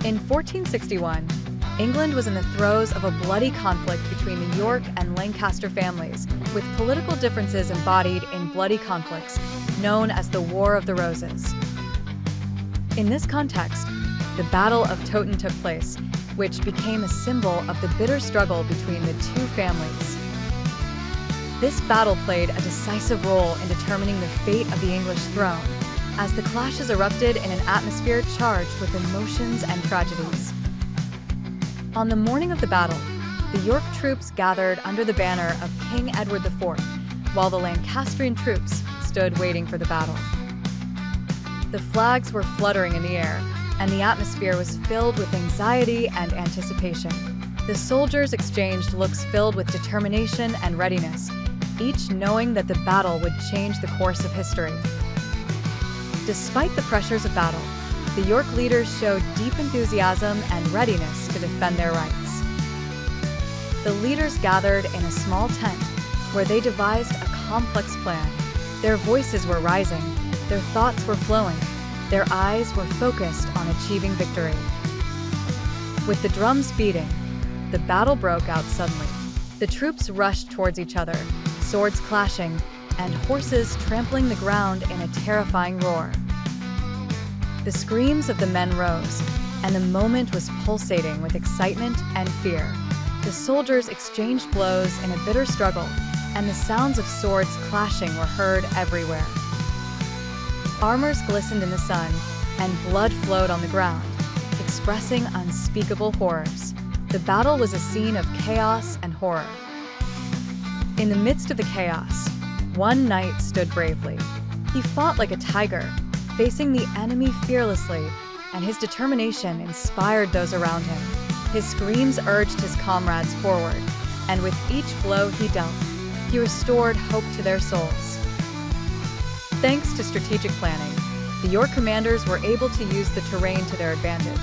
In 1461, England was in the throes of a bloody conflict between the York and Lancaster families, with political differences embodied in bloody conflicts known as the War of the Roses. In this context, the Battle of Toten took place, which became a symbol of the bitter struggle between the two families. This battle played a decisive role in determining the fate of the English throne, as the clashes erupted in an atmosphere charged with emotions and tragedies. On the morning of the battle, the York troops gathered under the banner of King Edward IV, while the Lancastrian troops stood waiting for the battle. The flags were fluttering in the air, and the atmosphere was filled with anxiety and anticipation. The soldiers exchanged looks filled with determination and readiness, each knowing that the battle would change the course of history. Despite the pressures of battle, the York leaders showed deep enthusiasm and readiness to defend their rights. The leaders gathered in a small tent where they devised a complex plan. Their voices were rising, their thoughts were flowing, their eyes were focused on achieving victory. With the drums beating, the battle broke out suddenly. The troops rushed towards each other, swords clashing, and horses trampling the ground in a terrifying roar. The screams of the men rose, and the moment was pulsating with excitement and fear. The soldiers exchanged blows in a bitter struggle, and the sounds of swords clashing were heard everywhere. Armors glistened in the sun, and blood flowed on the ground, expressing unspeakable horrors. The battle was a scene of chaos and horror. In the midst of the chaos, one knight stood bravely. He fought like a tiger, facing the enemy fearlessly, and his determination inspired those around him. His screams urged his comrades forward, and with each blow he dealt, he restored hope to their souls. Thanks to strategic planning, the York commanders were able to use the terrain to their advantage.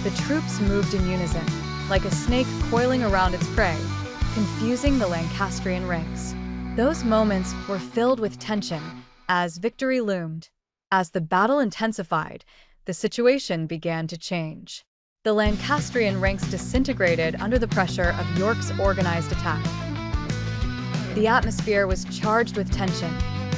The troops moved in unison, like a snake coiling around its prey, confusing the Lancastrian ranks. Those moments were filled with tension as victory loomed. As the battle intensified, the situation began to change. The Lancastrian ranks disintegrated under the pressure of York's organized attack. The atmosphere was charged with tension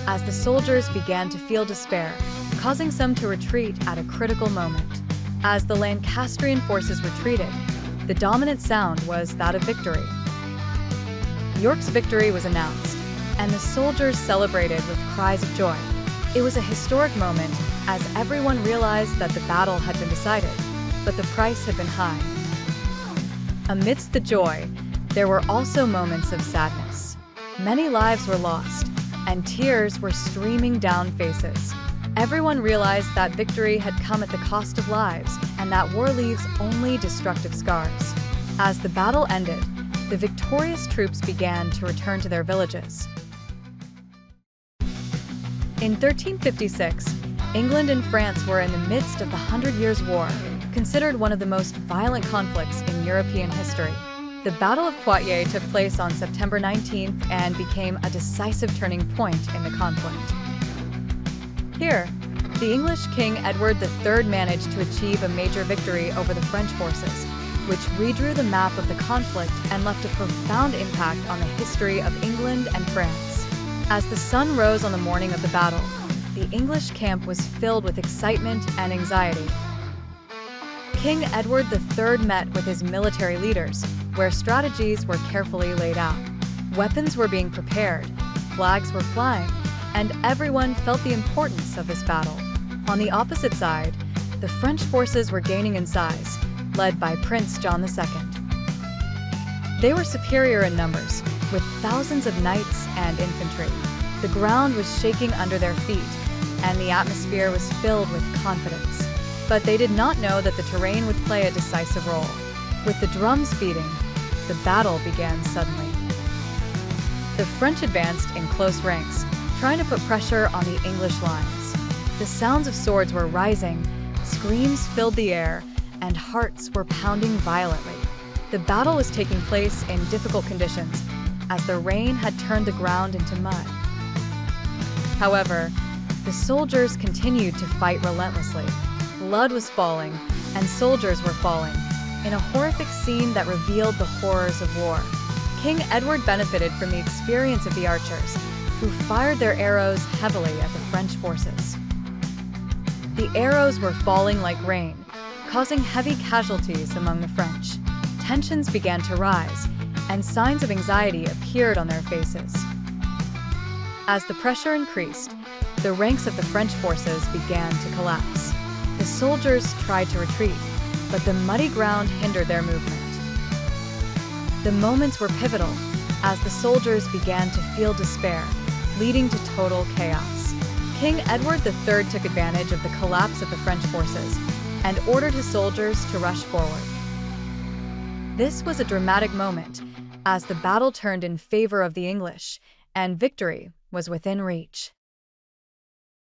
as the soldiers began to feel despair, causing some to retreat at a critical moment. As the Lancastrian forces retreated, the dominant sound was that of victory. York's victory was announced, and the soldiers celebrated with cries of joy. It was a historic moment as everyone realized that the battle had been decided, but the price had been high. Amidst the joy, there were also moments of sadness. Many lives were lost, and tears were streaming down faces. Everyone realized that victory had come at the cost of lives, and that war leaves only destructive scars. As the battle ended, the victorious troops began to return to their villages. In 1356, England and France were in the midst of the 100 Years' War, considered one of the most violent conflicts in European history. The Battle of Poitiers took place on September 19th and became a decisive turning point in the conflict. Here, the English King Edward III managed to achieve a major victory over the French forces, which redrew the map of the conflict and left a profound impact on the history of England and France. As the sun rose on the morning of the battle, the English camp was filled with excitement and anxiety. King Edward III met with his military leaders, where strategies were carefully laid out. Weapons were being prepared, flags were flying, and everyone felt the importance of this battle. On the opposite side, the French forces were gaining in size, led by Prince John II. They were superior in numbers, with thousands of knights and infantry. The ground was shaking under their feet, and the atmosphere was filled with confidence. But they did not know that the terrain would play a decisive role. With the drums beating, the battle began suddenly. The French advanced in close ranks, trying to put pressure on the English lines. The sounds of swords were rising, screams filled the air, and hearts were pounding violently. The battle was taking place in difficult conditions, as the rain had turned the ground into mud. However, the soldiers continued to fight relentlessly. Blood was falling, and soldiers were falling, in a horrific scene that revealed the horrors of war. King Edward benefited from the experience of the archers, who fired their arrows heavily at the French forces. The arrows were falling like rain, causing heavy casualties among the French. Tensions began to rise, and signs of anxiety appeared on their faces. As the pressure increased, the ranks of the French forces began to collapse. The soldiers tried to retreat, but the muddy ground hindered their movement. The moments were pivotal, as the soldiers began to feel despair, leading to total chaos. King Edward III took advantage of the collapse of the French forces and ordered his soldiers to rush forward. This was a dramatic moment, as the battle turned in favor of the English, and victory was within reach.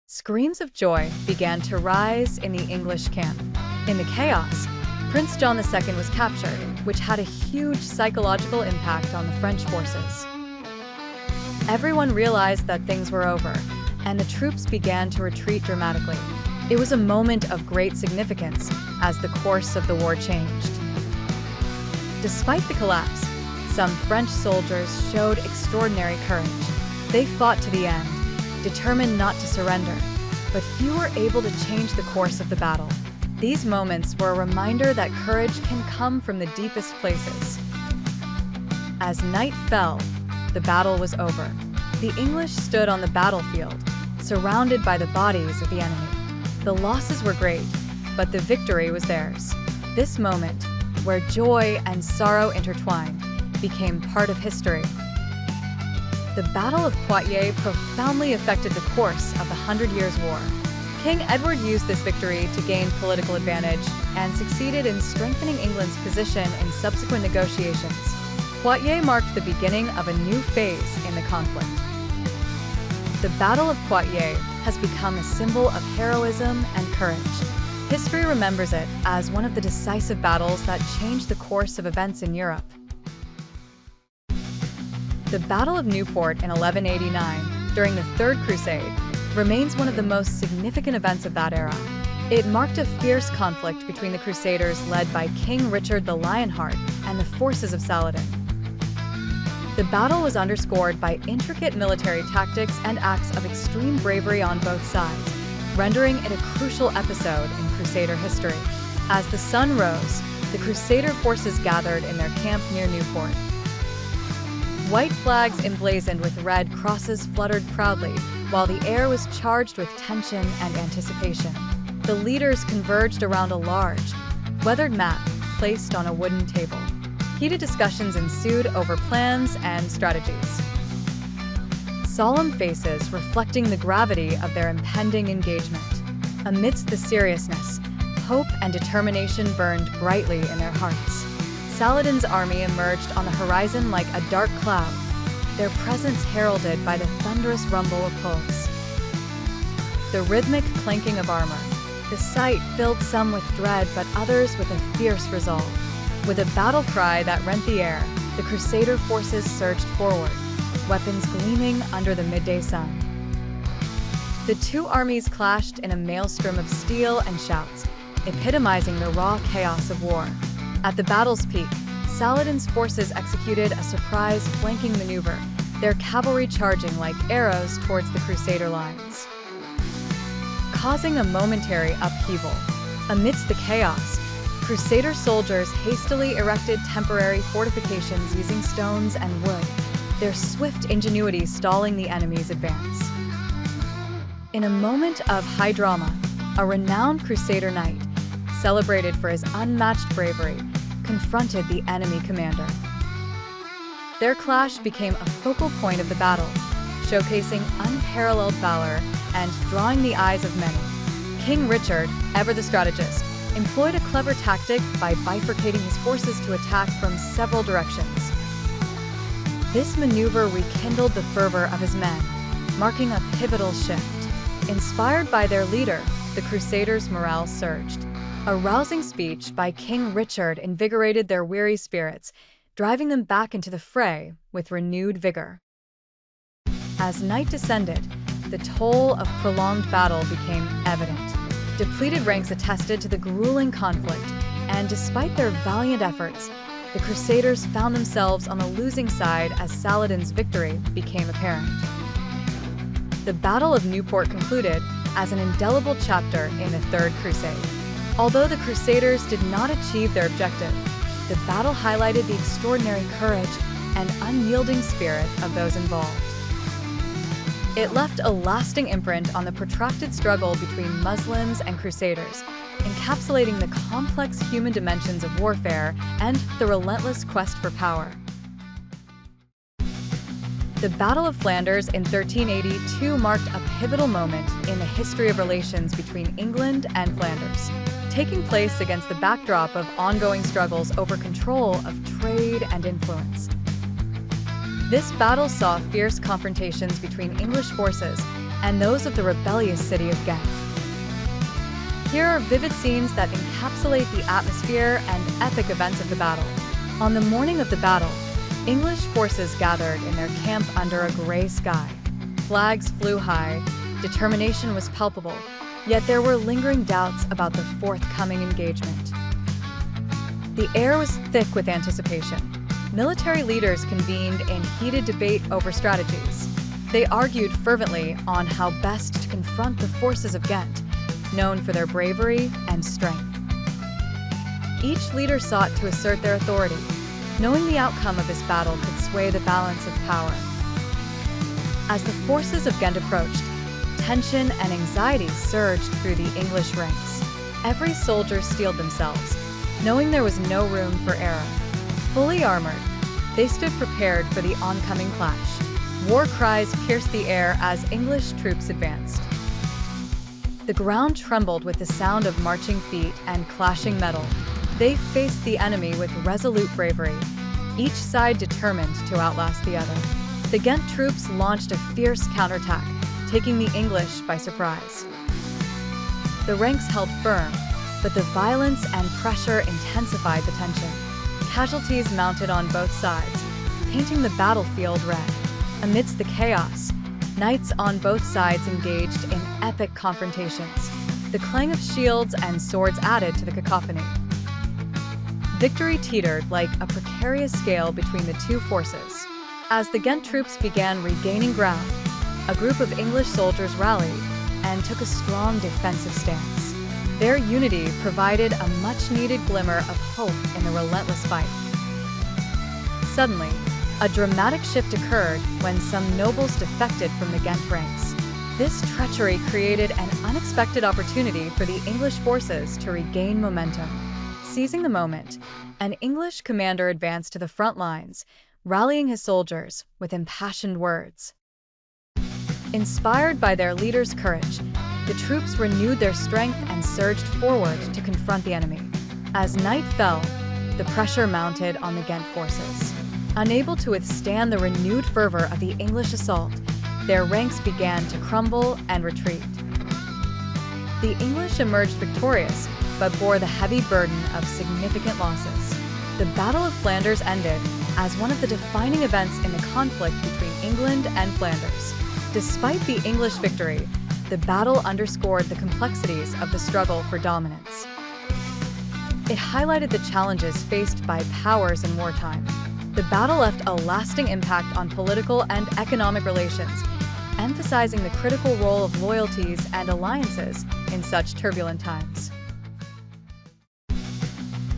Screams of joy began to rise in the English camp. In the chaos, Prince John II was captured, which had a huge psychological impact on the French forces. Everyone realized that things were over, and the troops began to retreat dramatically. It was a moment of great significance as the course of the war changed. Despite the collapse, some French soldiers showed extraordinary courage. They fought to the end, determined not to surrender, but few were able to change the course of the battle. These moments were a reminder that courage can come from the deepest places. As night fell, the battle was over. The English stood on the battlefield, surrounded by the bodies of the enemy. The losses were great, but the victory was theirs. This moment, where joy and sorrow intertwined, became part of history. The Battle of Poitiers profoundly affected the course of the 100 Years' War. King Edward used this victory to gain political advantage and succeeded in strengthening England's position in subsequent negotiations. Poitiers marked the beginning of a new phase in the conflict. The Battle of Poitiers has become a symbol of heroism and courage. History remembers it as one of the decisive battles that changed the course of events in Europe. The Battle of Newport in 1189, during the Third Crusade, remains one of the most significant events of that era. It marked a fierce conflict between the Crusaders led by King Richard the Lionheart and the forces of Saladin. The battle was underscored by intricate military tactics and acts of extreme bravery on both sides, rendering it a crucial episode in Crusader history. As the sun rose, the Crusader forces gathered in their camp near Newport. White flags emblazoned with red crosses fluttered proudly, while the air was charged with tension and anticipation. The leaders converged around a large, weathered map placed on a wooden table. Heated discussions ensued over plans and strategies. Solemn faces reflecting the gravity of their impending engagement. Amidst the seriousness, hope and determination burned brightly in their hearts. Saladin's army emerged on the horizon like a dark cloud, their presence heralded by the thunderous rumble of hooves. The rhythmic clanking of armor. The sight filled some with dread, but others with a fierce resolve. With a battle cry that rent the air, the Crusader forces surged forward, weapons gleaming under the midday sun. The two armies clashed in a maelstrom of steel and shouts, epitomizing the raw chaos of war. At the battle's peak, Saladin's forces executed a surprise flanking maneuver, their cavalry charging like arrows towards the Crusader lines, causing a momentary upheaval. Amidst the chaos, Crusader soldiers hastily erected temporary fortifications using stones and wood, their swift ingenuity stalling the enemy's advance. In a moment of high drama, a renowned Crusader knight, celebrated for his unmatched bravery, confronted the enemy commander. Their clash became a focal point of the battle, showcasing unparalleled valor and drawing the eyes of many. King Richard, ever the strategist, employed a clever tactic by bifurcating his forces to attack from several directions. This maneuver rekindled the fervor of his men, marking a pivotal shift. Inspired by their leader, the Crusaders' morale surged. A rousing speech by King Richard invigorated their weary spirits, driving them back into the fray with renewed vigor. As night descended, the toll of prolonged battle became evident. Depleted ranks attested to the grueling conflict, and despite their valiant efforts, the Crusaders found themselves on the losing side as Saladin's victory became apparent. The Battle of Newport concluded as an indelible chapter in the Third Crusade. Although the Crusaders did not achieve their objective, the battle highlighted the extraordinary courage and unyielding spirit of those involved. It left a lasting imprint on the protracted struggle between Muslims and Crusaders, encapsulating the complex human dimensions of warfare and the relentless quest for power. The Battle of Flanders in 1382 marked a pivotal moment in the history of relations between England and Flanders, taking place against the backdrop of ongoing struggles over control of trade and influence. This battle saw fierce confrontations between English forces and those of the rebellious city of Ghent. Here are vivid scenes that encapsulate the atmosphere and epic events of the battle. On the morning of the battle, English forces gathered in their camp under a gray sky. Flags flew high, determination was palpable, yet there were lingering doubts about the forthcoming engagement. The air was thick with anticipation. Military leaders convened in heated debate over strategies. They argued fervently on how best to confront the forces of Ghent, known for their bravery and strength. Each leader sought to assert their authority, knowing the outcome of this battle could sway the balance of power. As the forces of Ghent approached, tension and anxiety surged through the English ranks. Every soldier steeled themselves, knowing there was no room for error. Fully armored, they stood prepared for the oncoming clash. War cries pierced the air as English troops advanced. The ground trembled with the sound of marching feet and clashing metal. They faced the enemy with resolute bravery, each side determined to outlast the other. The Ghent troops launched a fierce counterattack, taking the English by surprise. The ranks held firm, but the violence and pressure intensified the tension. Casualties mounted on both sides, painting the battlefield red. Amidst the chaos, knights on both sides engaged in epic confrontations. The clang of shields and swords added to the cacophony. Victory teetered like a precarious scale between the two forces. As the Ghent troops began regaining ground, a group of English soldiers rallied and took a strong defensive stance. Their unity provided a much-needed glimmer of hope in the relentless fight. Suddenly, a dramatic shift occurred when some nobles defected from the Ghent ranks. This treachery created an unexpected opportunity for the English forces to regain momentum. Seizing the moment, an English commander advanced to the front lines, rallying his soldiers with impassioned words. Inspired by their leader's courage, the troops renewed their strength and surged forward to confront the enemy. As night fell, the pressure mounted on the Ghent forces. Unable to withstand the renewed fervor of the English assault, their ranks began to crumble and retreat. The English emerged victorious, but bore the heavy burden of significant losses. The Battle of Flanders ended as one of the defining events in the conflict between England and Flanders. Despite the English victory, the battle underscored the complexities of the struggle for dominance. It highlighted the challenges faced by powers in wartime. The battle left a lasting impact on political and economic relations, emphasizing the critical role of loyalties and alliances in such turbulent times.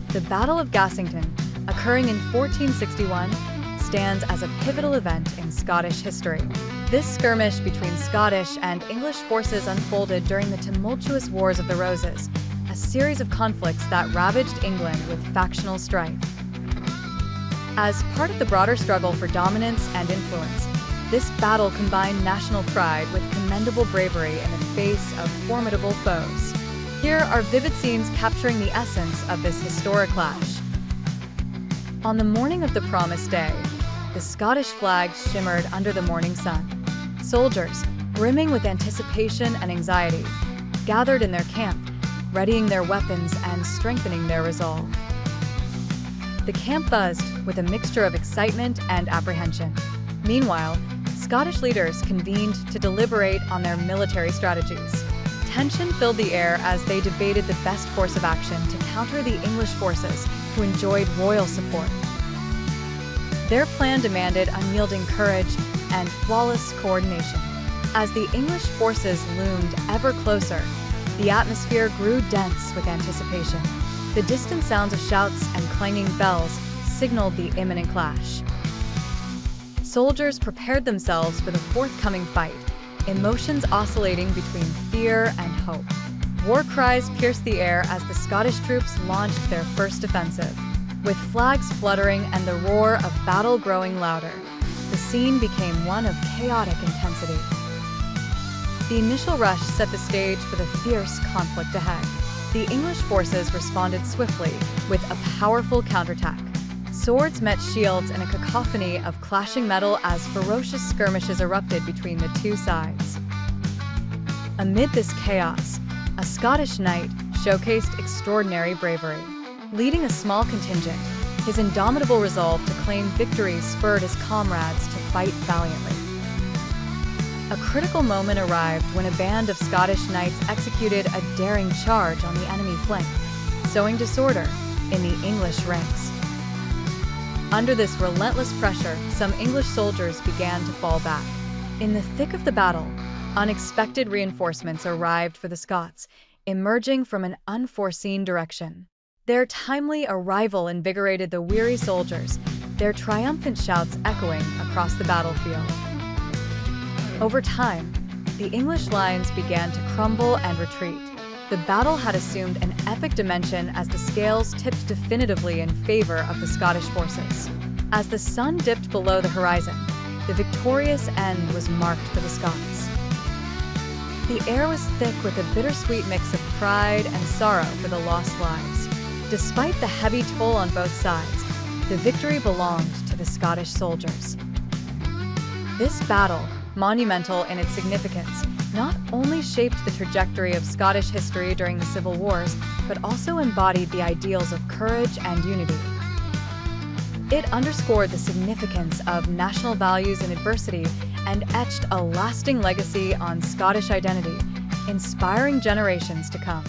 The Battle of Gassington, occurring in 1461, stands as a pivotal event in Scottish history. This skirmish between Scottish and English forces unfolded during the tumultuous Wars of the Roses, a series of conflicts that ravaged England with factional strife. As part of the broader struggle for dominance and influence, this battle combined national pride with commendable bravery in the face of formidable foes. Here are vivid scenes capturing the essence of this historic clash. On the morning of the promised day, the Scottish flag shimmered under the morning sun. Soldiers, brimming with anticipation and anxiety, gathered in their camp, readying their weapons and strengthening their resolve. The camp buzzed with a mixture of excitement and apprehension. Meanwhile, Scottish leaders convened to deliberate on their military strategies. Tension filled the air as they debated the best course of action to counter the English forces, who enjoyed royal support. Their plan demanded unyielding courage and flawless coordination. As the English forces loomed ever closer, the atmosphere grew dense with anticipation. The distant sounds of shouts and clanging bells signaled the imminent clash. Soldiers prepared themselves for the forthcoming fight, emotions oscillating between fear and hope. War cries pierced the air as the Scottish troops launched their first offensive. With flags fluttering and the roar of battle growing louder, the scene became one of chaotic intensity. The initial rush set the stage for the fierce conflict ahead. The English forces responded swiftly with a powerful counterattack. Swords met shields in a cacophony of clashing metal as ferocious skirmishes erupted between the two sides. Amid this chaos, a Scottish knight showcased extraordinary bravery. Leading a small contingent, his indomitable resolve to claim victory spurred his comrades to fight valiantly. A critical moment arrived when a band of Scottish knights executed a daring charge on the enemy flank, sowing disorder in the English ranks. Under this relentless pressure, some English soldiers began to fall back. In the thick of the battle, unexpected reinforcements arrived for the Scots, emerging from an unforeseen direction. Their timely arrival invigorated the weary soldiers, their triumphant shouts echoing across the battlefield. Over time, the English lines began to crumble and retreat. The battle had assumed an epic dimension as the scales tipped definitively in favor of the Scottish forces. As the sun dipped below the horizon, the victorious end was marked for the Scots. The air was thick with a bittersweet mix of pride and sorrow for the lost lives. Despite the heavy toll on both sides, the victory belonged to the Scottish soldiers. This battle, monumental in its significance, not only shaped the trajectory of Scottish history during the Civil Wars, but also embodied the ideals of courage and unity. It underscored the significance of national values in adversity and etched a lasting legacy on Scottish identity, inspiring generations to come.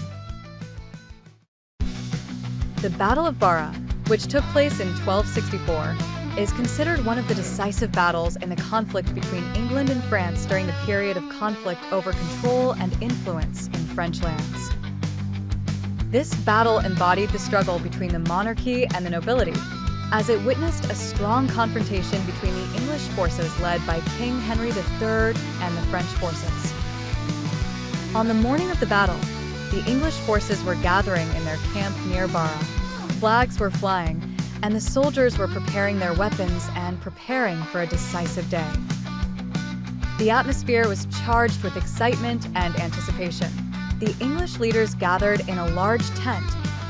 The Battle of Barra, which took place in 1264, is considered one of the decisive battles in the conflict between England and France during the period of conflict over control and influence in French lands. This battle embodied the struggle between the monarchy and the nobility, as it witnessed a strong confrontation between the English forces led by King Henry III and the French forces. On the morning of the battle, the English forces were gathering in their camp near Barra. Flags were flying, and the soldiers were preparing their weapons and preparing for a decisive day. The atmosphere was charged with excitement and anticipation. The English leaders gathered in a large tent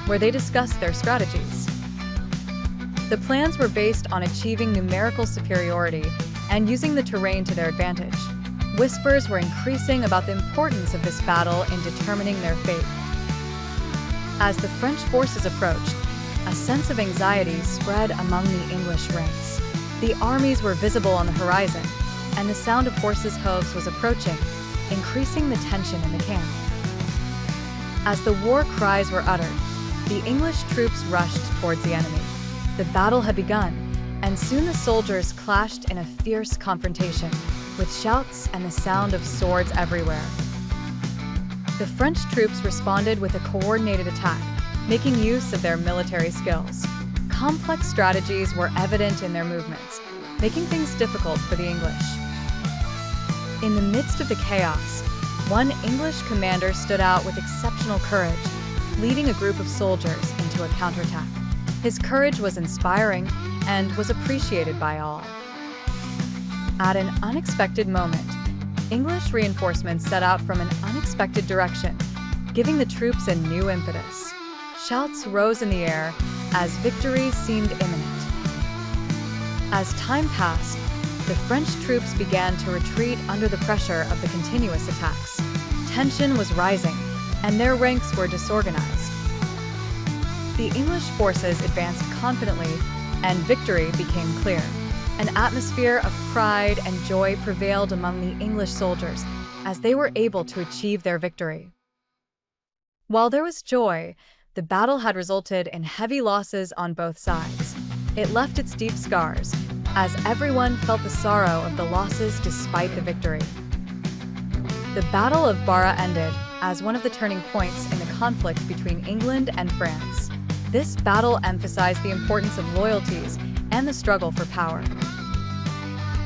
where they discussed their strategies. The plans were based on achieving numerical superiority and using the terrain to their advantage. Whispers were increasing about the importance of this battle in determining their fate. As the French forces approached, a sense of anxiety spread among the English ranks. The armies were visible on the horizon, and the sound of horses' hooves was approaching, increasing the tension in the camp. As the war cries were uttered, the English troops rushed towards the enemy. The battle had begun, and soon the soldiers clashed in a fierce confrontation, with shouts and the sound of swords everywhere. The French troops responded with a coordinated attack, making use of their military skills. Complex strategies were evident in their movements, making things difficult for the English. In the midst of the chaos, one English commander stood out with exceptional courage, leading a group of soldiers into a counterattack. His courage was inspiring and was appreciated by all. At an unexpected moment, English reinforcements set out from an unexpected direction, giving the troops a new impetus. Shouts rose in the air as victory seemed imminent. As time passed, the French troops began to retreat under the pressure of the continuous attacks. Tension was rising, and their ranks were disorganized. The English forces advanced confidently, and victory became clear. An atmosphere of pride and joy prevailed among the English soldiers as they were able to achieve their victory. While there was joy, the battle had resulted in heavy losses on both sides. It left its deep scars, as everyone felt the sorrow of the losses despite the victory. The Battle of Barra ended as one of the turning points in the conflict between England and France. This battle emphasized the importance of loyalties and the struggle for power.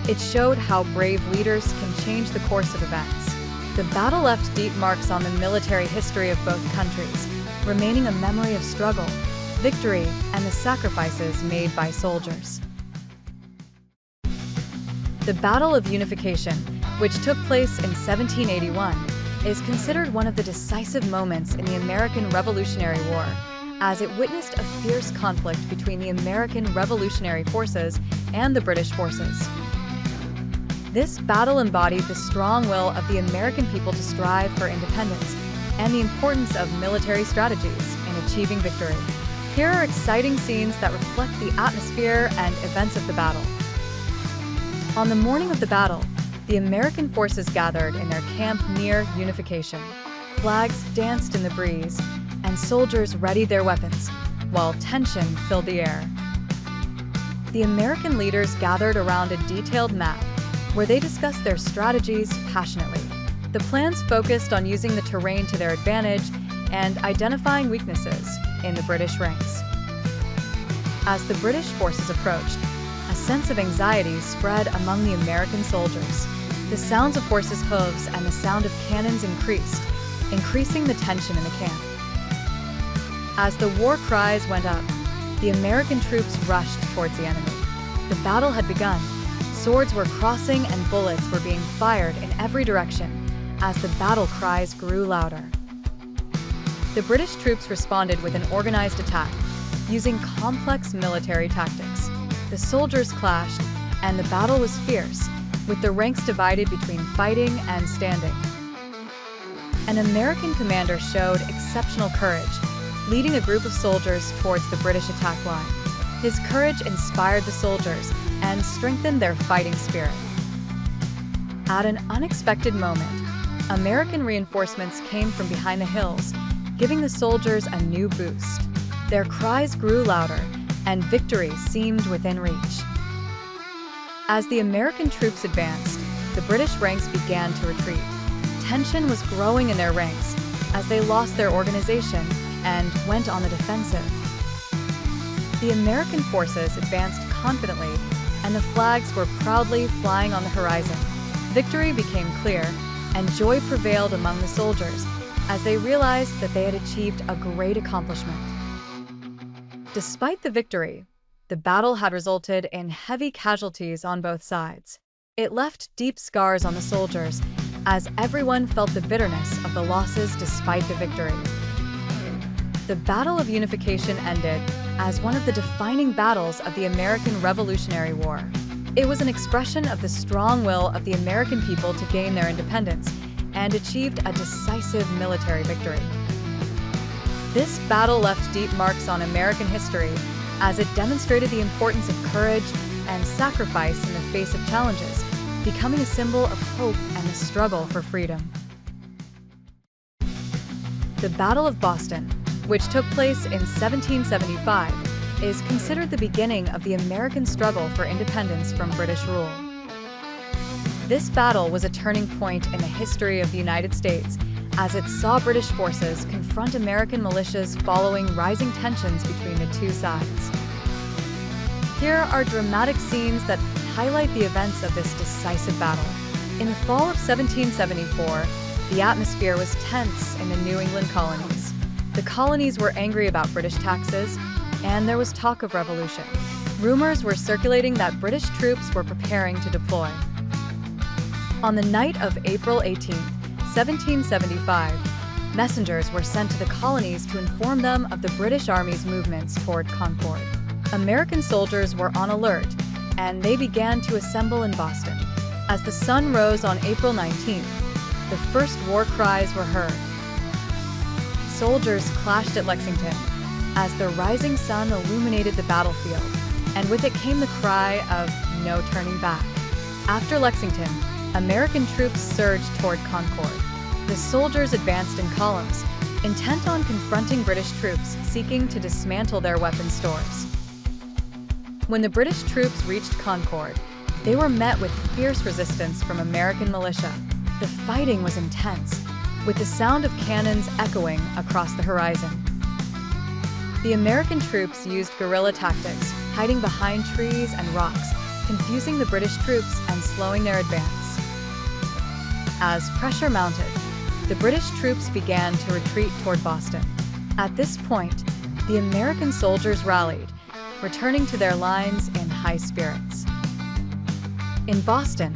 It showed how brave leaders can change the course of events. The battle left deep marks on the military history of both countries, remaining a memory of struggle, victory, and the sacrifices made by soldiers. The Battle of Unification, which took place in 1781, is considered one of the decisive moments in the American Revolutionary War, as it witnessed a fierce conflict between the American Revolutionary Forces and the British forces. This battle embodied the strong will of the American people to strive for independence and the importance of military strategies in achieving victory. Here are exciting scenes that reflect the atmosphere and events of the battle. On the morning of the battle, the American forces gathered in their camp near Unification. Flags danced in the breeze, and soldiers readied their weapons, while tension filled the air. The American leaders gathered around a detailed map, where they discussed their strategies passionately. The plans focused on using the terrain to their advantage and identifying weaknesses in the British ranks. As the British forces approached, a sense of anxiety spread among the American soldiers. The sounds of horses' hooves and the sound of cannons increased, increasing the tension in the camp. As the war cries went up, the American troops rushed towards the enemy. The battle had begun. Swords were crossing and bullets were being fired in every direction as the battle cries grew louder. The British troops responded with an organized attack, using complex military tactics. The soldiers clashed, and the battle was fierce, with the ranks divided between fighting and standing. An American commander showed exceptional courage, leading a group of soldiers towards the British attack line. His courage inspired the soldiers and strengthened their fighting spirit. At an unexpected moment, American reinforcements came from behind the hills, giving the soldiers a new boost. Their cries grew louder, and victory seemed within reach. As the American troops advanced, the British ranks began to retreat. Tension was growing in their ranks as they lost their organization and went on the defensive. The American forces advanced confidently, and the flags were proudly flying on the horizon. Victory became clear, and joy prevailed among the soldiers as they realized that they had achieved a great accomplishment. Despite the victory, the battle had resulted in heavy casualties on both sides. It left deep scars on the soldiers, as everyone felt the bitterness of the losses despite the victory. The Battle of Unification ended as one of the defining battles of the American Revolutionary War. It was an expression of the strong will of the American people to gain their independence and achieved a decisive military victory. This battle left deep marks on American history as it demonstrated the importance of courage and sacrifice in the face of challenges, becoming a symbol of hope and the struggle for freedom. The Battle of Boston, which took place in 1775, is considered the beginning of the American struggle for independence from British rule. This battle was a turning point in the history of the United States, as it saw British forces confront American militias following rising tensions between the two sides. Here are dramatic scenes that highlight the events of this decisive battle. In the fall of 1774, the atmosphere was tense in the New England colonies. The colonies were angry about British taxes, and there was talk of revolution. Rumors were circulating that British troops were preparing to deploy. On the night of April 18, 1775, messengers were sent to the colonies to inform them of the British Army's movements toward Concord. American soldiers were on alert, and they began to assemble in Boston. As the sun rose on April 19th, the first war cries were heard. Soldiers clashed at Lexington as the rising sun illuminated the battlefield, and with it came the cry of "No turning back." After Lexington, American troops surged toward Concord. The soldiers advanced in columns, intent on confronting British troops seeking to dismantle their weapon stores. When the British troops reached Concord, they were met with fierce resistance from American militia. The fighting was intense, with the sound of cannons echoing across the horizon. The American troops used guerrilla tactics, hiding behind trees and rocks, confusing the British troops and slowing their advance. As pressure mounted, the British troops began to retreat toward Boston. At this point, the American soldiers rallied, returning to their lines in high spirits. In Boston,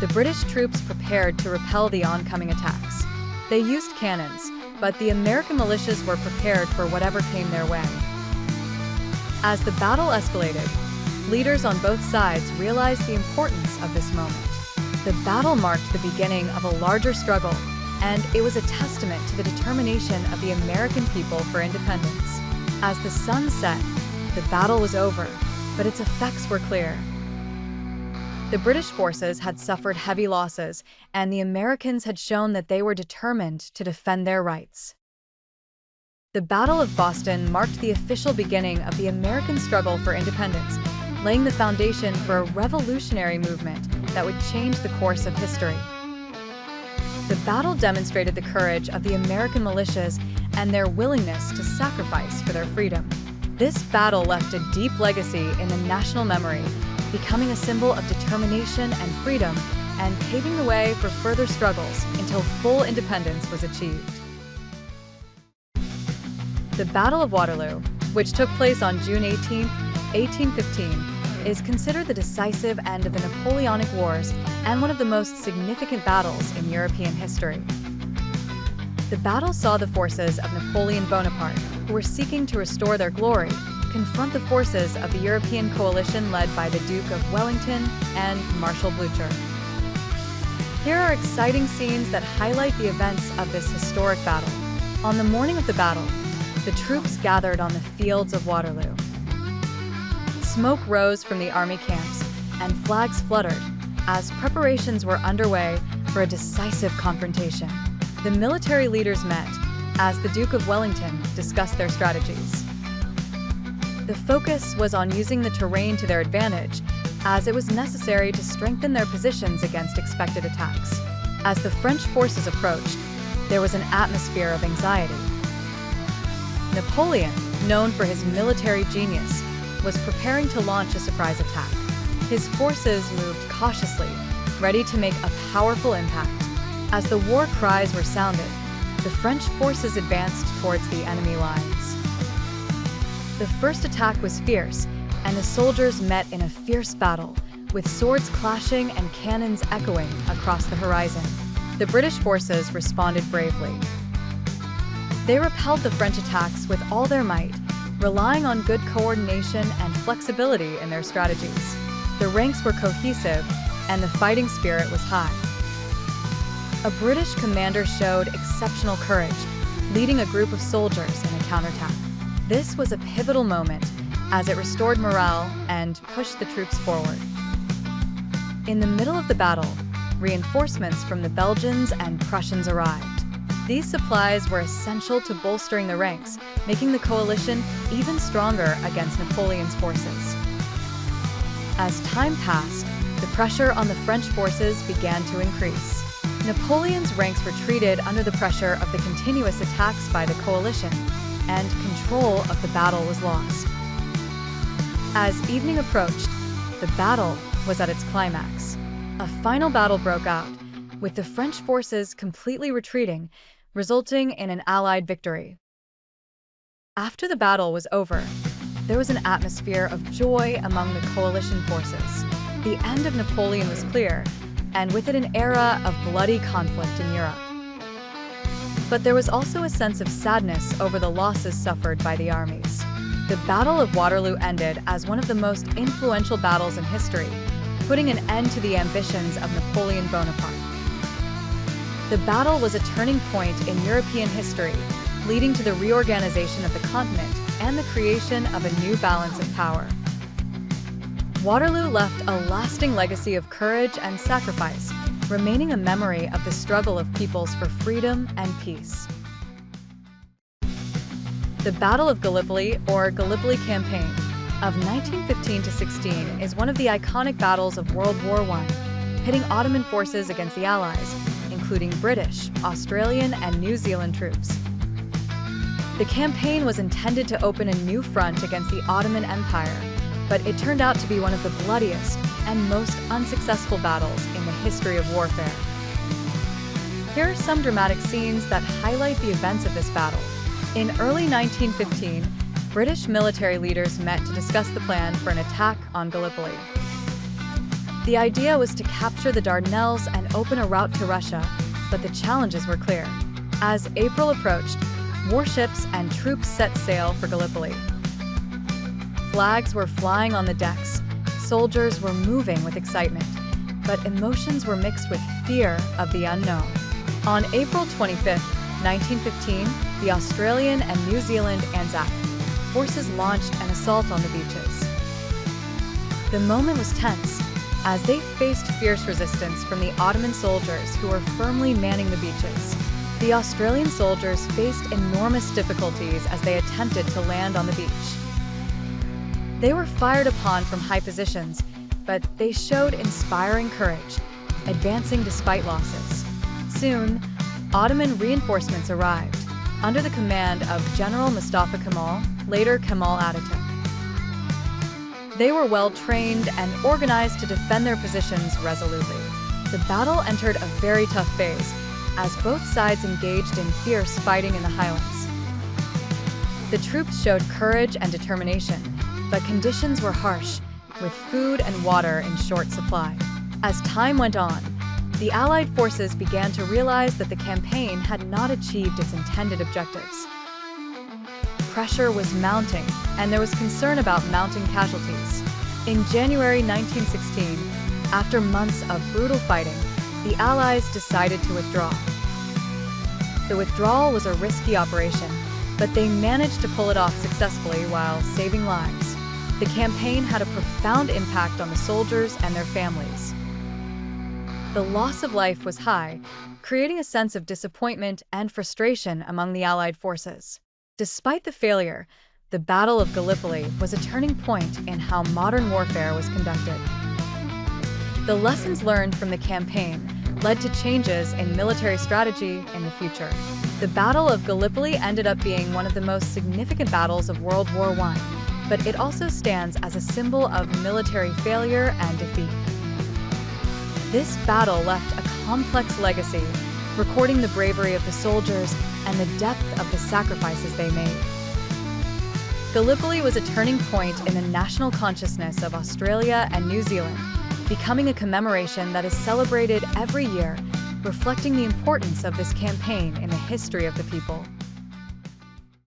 the British troops prepared to repel the oncoming attacks. They used cannons, but the American militias were prepared for whatever came their way. As the battle escalated, leaders on both sides realized the importance of this moment. The battle marked the beginning of a larger struggle, and it was a testament to the determination of the American people for independence. As the sun set, the battle was over, but its effects were clear. The British forces had suffered heavy losses, and the Americans had shown that they were determined to defend their rights. The Battle of Boston marked the official beginning of the American struggle for independence, laying the foundation for a revolutionary movement that would change the course of history. The battle demonstrated the courage of the American militias and their willingness to sacrifice for their freedom. This battle left a deep legacy in the national memory, becoming a symbol of determination and freedom, and paving the way for further struggles until full independence was achieved. The Battle of Waterloo, which took place on June 18, 1815, is considered the decisive end of the Napoleonic Wars and one of the most significant battles in European history. The battle saw the forces of Napoleon Bonaparte, who were seeking to restore their glory, confront the forces of the European coalition led by the Duke of Wellington and Marshal Blucher. Here are exciting scenes that highlight the events of this historic battle. On the morning of the battle, the troops gathered on the fields of Waterloo. Smoke rose from the army camps, and flags fluttered as preparations were underway for a decisive confrontation. The military leaders met as the Duke of Wellington discussed their strategies. The focus was on using the terrain to their advantage, as it was necessary to strengthen their positions against expected attacks. As the French forces approached, there was an atmosphere of anxiety. Napoleon, known for his military genius, was preparing to launch a surprise attack. His forces moved cautiously, ready to make a powerful impact. As the war cries were sounded, the French forces advanced towards the enemy lines. The first attack was fierce, and the soldiers met in a fierce battle, with swords clashing and cannons echoing across the horizon. The British forces responded bravely. They repelled the French attacks with all their might, relying on good coordination and flexibility in their strategies. The ranks were cohesive, and the fighting spirit was high. A British commander showed exceptional courage, leading a group of soldiers in a counterattack. This was a pivotal moment, as it restored morale and pushed the troops forward. In the middle of the battle, reinforcements from the Belgians and Prussians arrived. These supplies were essential to bolstering the ranks, making the coalition even stronger against Napoleon's forces. As time passed, the pressure on the French forces began to increase. Napoleon's ranks retreated under the pressure of the continuous attacks by the coalition, and control of the battle was lost. As evening approached, the battle was at its climax. A final battle broke out, with the French forces completely retreating, resulting in an Allied victory. After the battle was over, there was an atmosphere of joy among the coalition forces. The end of Napoleon was clear, and with it an era of bloody conflict in Europe. But there was also a sense of sadness over the losses suffered by the armies. The Battle of Waterloo ended as one of the most influential battles in history, putting an end to the ambitions of Napoleon Bonaparte. The battle was a turning point in European history, leading to the reorganization of the continent and the creation of a new balance of power. Waterloo left a lasting legacy of courage and sacrifice, remaining a memory of the struggle of peoples for freedom and peace. The Battle of Gallipoli, or Gallipoli Campaign, of 1915 to 16 is one of the iconic battles of World War I, pitting Ottoman forces against the Allies, including British, Australian, and New Zealand troops. The campaign was intended to open a new front against the Ottoman Empire, but it turned out to be one of the bloodiest and most unsuccessful battles in the history of warfare. Here are some dramatic scenes that highlight the events of this battle. In early 1915, British military leaders met to discuss the plan for an attack on Gallipoli. The idea was to capture the Dardanelles and open a route to Russia, but the challenges were clear. As April approached, warships and troops set sail for Gallipoli. Flags were flying on the decks, soldiers were moving with excitement, but emotions were mixed with fear of the unknown. On April 25, 1915, the Australian and New Zealand Anzac forces launched an assault on the beaches. The moment was tense, as they faced fierce resistance from the Ottoman soldiers who were firmly manning the beaches. The Australian soldiers faced enormous difficulties as they attempted to land on the beach. They were fired upon from high positions, but they showed inspiring courage, advancing despite losses. Soon, Ottoman reinforcements arrived, under the command of General Mustafa Kemal, later Kemal Ataturk. They were well-trained and organized to defend their positions resolutely. The battle entered a very tough phase, as both sides engaged in fierce fighting in the highlands. The troops showed courage and determination, but conditions were harsh, with food and water in short supply. As time went on, the Allied forces began to realize that the campaign had not achieved its intended objectives. Pressure was mounting, and there was concern about mounting casualties. In January 1916, after months of brutal fighting, the Allies decided to withdraw. The withdrawal was a risky operation, but they managed to pull it off successfully while saving lives. The campaign had a profound impact on the soldiers and their families. The loss of life was high, creating a sense of disappointment and frustration among the Allied forces. Despite the failure, the Battle of Gallipoli was a turning point in how modern warfare was conducted. The lessons learned from the campaign led to changes in military strategy in the future. The Battle of Gallipoli ended up being one of the most significant battles of World War I, but it also stands as a symbol of military failure and defeat. This battle left a complex legacy, recording the bravery of the soldiers and the depth of the sacrifices they made. Gallipoli was a turning point in the national consciousness of Australia and New Zealand, becoming a commemoration that is celebrated every year, reflecting the importance of this campaign in the history of the people.